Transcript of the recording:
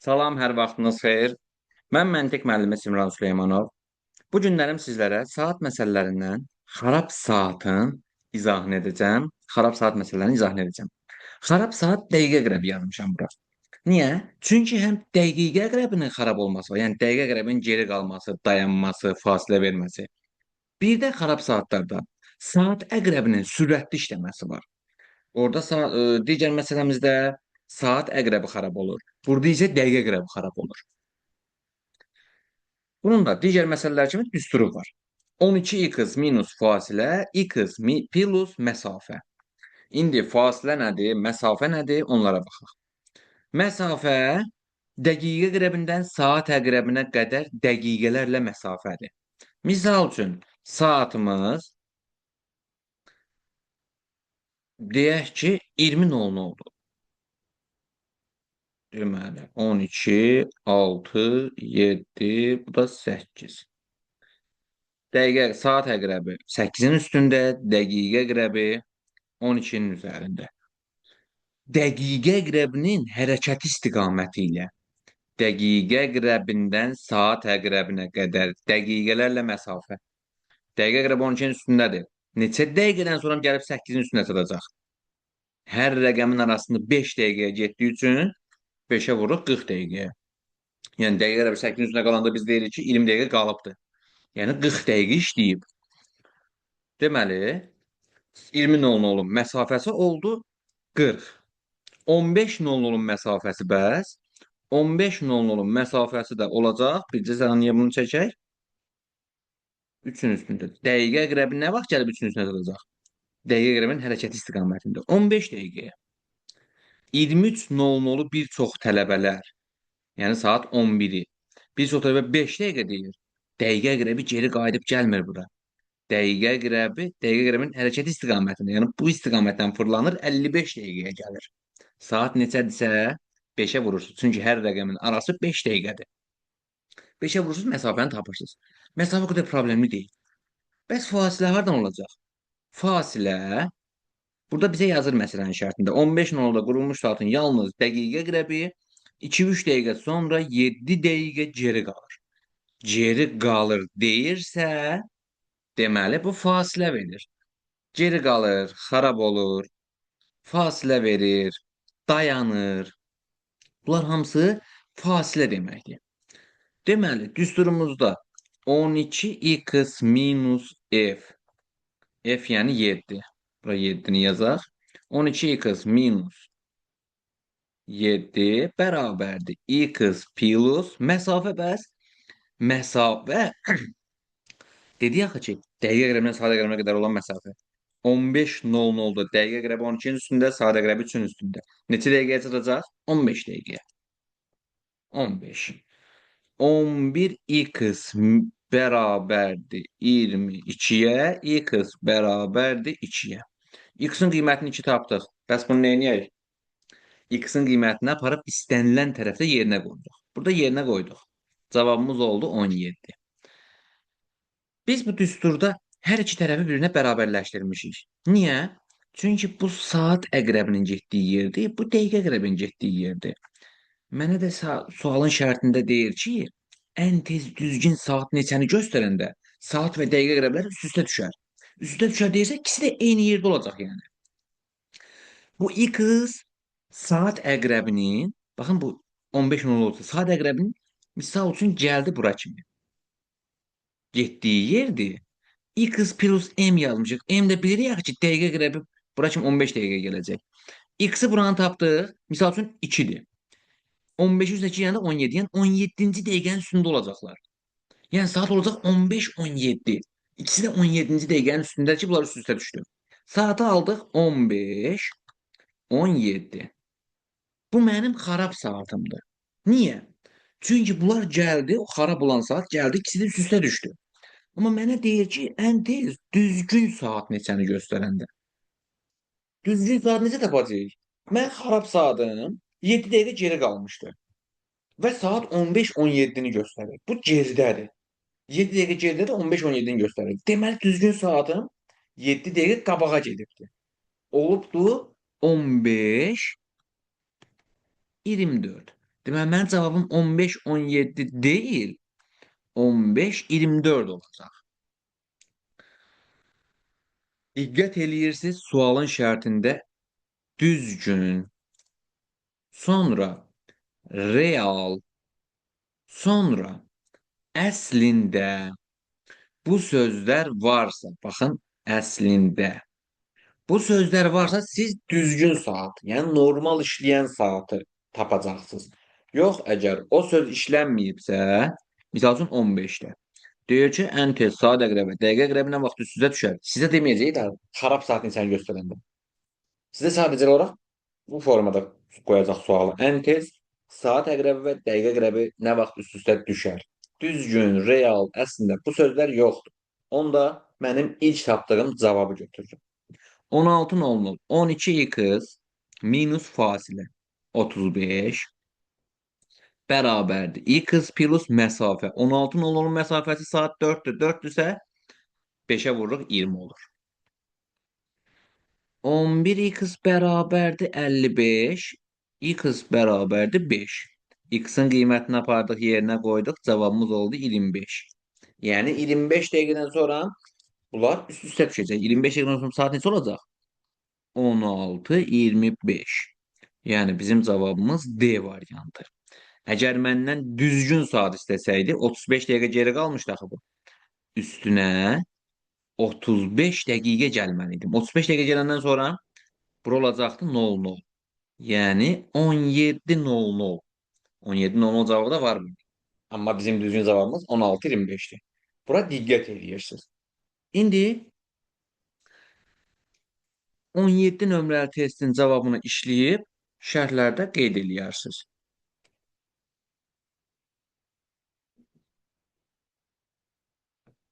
Salam, hər vaxtınız xeyir. Mən məntiq müəllimi Simran Süleymanov. Bu günlərim sizlərə saat məsələlərindən xarab saatın izahını edəcəm. Xarab saat məsələlərini izahını edəcəm. Xarab saat dəqiqə əqrəbi yazmışam bura. Niyə? Çünki həm dəqiqə əqrəbinin xarab olması var, yəni dəqiqə əqrəbinin geri qalması, dayanması, fasilə verməsi. Bir də xarab saatlarda saat əqrəbinin sürətli işləməsi var. Orada digər məsələmizdə saat əqrəbi xarab olur. Burada isə dəqiqə əqrəbi xarab olur. Bunun da digər məsələlər kimi düsturu var. 12x minus fasilə, plus məsafə. İndi fasilə nədir, məsafə nədir, onlara baxaq. Məsafə dəqiqə əqrəbindən saat əqrəbinə qədər dəqiqələrlə məsafədir. Misal üçün, saatımız deyək ki, 20:00-dur. Deməli, 12, 6, 7, bu da 8. Dəqiqə, saat əqrəbi 8-in üstündə, dəqiqə əqrəbi 12-nin üzərində. Dəqiqə əqrəbinin hərəkəti istiqaməti ilə dəqiqə əqrəbindən saat əqrəbinə qədər dəqiqələrlə məsafə. Dəqiqə əqrəbi 12-nin üstündədir. Neçə dəqiqədən sonra gəlib 8-in üstünə çatacaq? Hər rəqəmin arasında 5 dəqiqəyə getdiyi üçün 5-ə vururuq 40 dəqiqəyə. Yəni dəqiqə əqrəbi 8-in üstünə qalanda biz deyirik ki, 20 dəqiqə qalıbdır. Yəni 40 dəqiqə işləyib. Deməli, 20:00-nun məsafəsi oldu 40. 15:00-nun məsafəsi bəs 15:00-nun məsafəsi də olacaq. Bircə saniyə bunu çəkək. 3-ün üstündə. Dəqiqə əqrəbi nə vaxt gəlib 3-ün üstünə çatacaq? Dəqiqə əqrəbinin hərəkəti istiqamətində. 15 dəqiqəyə. 23:00-u bir çox tələbələr, yəni saat 11-i. Bir çox tələbə 5 dəqiqə deyir. Dəqiqə əqrəbi geri qayıdıb gəlmir bura. Dəqiqə əqrəbinin hərəkəti istiqamətində. Yəni bu istiqamətdən fırlanır, 55 dəqiqəyə gəlir. Saat neçədirsə 5-ə vurursunuz. Çünki hər rəqəmin arası 5 dəqiqədir. 5-ə vurursunuz, məsafəni tapırsınız. Məsafə o qədər problemli deyil. Bəs fasilə hardan olacaq? Fasilə burada bizə yazır məsələnin şərtində. 15:00-da qurulmuş saatın yalnız dəqiqə əqrəbi 2-3 dəqiqə sonra 7 dəqiqə geri qalır. Geri qalır deyirsə, deməli bu fasilə verir. Geri qalır, xarab olur, fasilə verir, dayanır. Bunlar hamısı fasilə deməkdir. Deməli, düsturumuzda 12x minus f. F yəni 7. Bura 7-ni yazaq. 12x minus 7 bərabərdir. X plus məsafə bəs. Məsafə dedi axı ki, dəqiqə əqrəbindən saat əqrəbinə qədər olan məsafə. 15:00-da dəqiqə əqrəbi 12-nin üstündə, saat əqrəbi 3-ün üstündə. Neçə dəqiqəyə çatacaq? 15 dəqiqəyə. 15. 11x bərabərdir 22-yə, x bərabərdir 2-yə. X-in qiymətini 2 tapdıq. Bəs bunu neyniyək? X-in qiymətini aparıb istənilən tərəfdə yerinə qoyduq. Burada yerinə qoyduq. Cavabımız oldu 17. Biz bu düsturda hər iki tərəfi birinə bərabərləşdirmişik. Niyə? Çünki bu saat əqrəbinin getdiyi yerdir, bu dəqiqə əqrəbinin getdiyi yerdir. Mənə də sualın şərtində deyir ki, ən tez düzgün saat neçəni göstərəndə saat və dəqiqə əqrəbləri üst-üstə düşər. Üst-üstə düşər deyirsə, ikisi də eyni yerdə olacaq yəni. Bu x saat əqrəbinin, baxın bu 15:00 olsa, saat əqrəbinin misal üçün gəldi bura kimi. Getdiyi yerdir. X plus m yazmışıq. M də bilirik ki, dəqiqə əqrəbi bura kimi 15 dəqiqə gələcək. X-i buranı tapdıq. Misal üçün 2-dir. 15 üzrə 2 yəni 17. Yəni 17-ci dəqiqənin üstündə olacaqlar. Yəni saat olacaq 15:17. İkisi də 17-ci dəqiqənin üstündədir ki, bunlar üst-üstə düşdü. Saatı aldıq 15:17. Bu mənim xarab saatımdır. Niyə? Çünki bunlar gəldi, o xarab olan saat gəldi, ikisi də üst-üstə düşdü. Amma mənə deyir ki, ən tez düzgün saat neçəni göstərəndə. Düzgün saat necə tapacağıq? Mən xarab saatım 7 dəqiqə geri qalmışdı. Və saat 15:17-ni göstərir. Bu geridədir. 7 dəqiqə geridə də 15:17-ni göstərir. Deməli düzgün saatım 7 dəqiqə qabağa gedibdi. Olubdu 15:24. Deməli, mənim cavabım 15-17 deyil, 15-24 olacaq. Diqqət eləyirsiniz, sualın şərtində düzgün, sonra real, sonra əslində bu sözlər varsa, baxın, əslində bu sözlər varsa siz düzgün saat, yəni normal işləyən saatı tapacaqsınız. Yox, əgər o söz işlənməyibsə, misal üçün 15-də. Deyir ki, ən tez saat əqrəbi, dəqiqə əqrəbi nə vaxt üst-üzə düşər? Sizə deməyəcək də, xarab saat neçəni göstərəndə. Sizə sadəcə olaraq bu formada qoyacaq sualı. Ən tez saat əqrəbi və dəqiqə əqrəbi nə vaxt üst-üstə düşər? Düzgün, real, əslində bu sözlər yoxdur. Onda mənim ilk tapdığım cavabı götürürüm. 16:00, 12x minus fasilə 35 bərabərdir. X plus məsafə. 16:00-nun məsafəsi saat 4-dür. 4-dürsə 5-ə vururuq 20 olur. 11x bərabərdir 55. X bərabərdir 5. X-in qiymətini apardıq, yerinə qoyduq. Cavabımız oldu 25. Yəni 25 dəqiqədən sonra bunlar üst-üstə düşəcək. 25 dəqiqədən sonra saat neçə olacaq? 16:25. Yəni bizim cavabımız D variantı. Əgər məndən düzgün saat istəsəydi, 35 dəqiqə geri qalmışdı axı bu. Üstünə 35 dəqiqə gəlməli idim. 35 dəqiqə gələndən sonra bura olacaqdı 00. Yəni 17:00. 17:00 cavabı da var mı? Amma bizim düzgün cavabımız 16:25-dir. Bura diqqət edirsiniz. İndi 17 nömrəli testin cavabını işləyib şərhlərdə qeyd eləyərsiniz.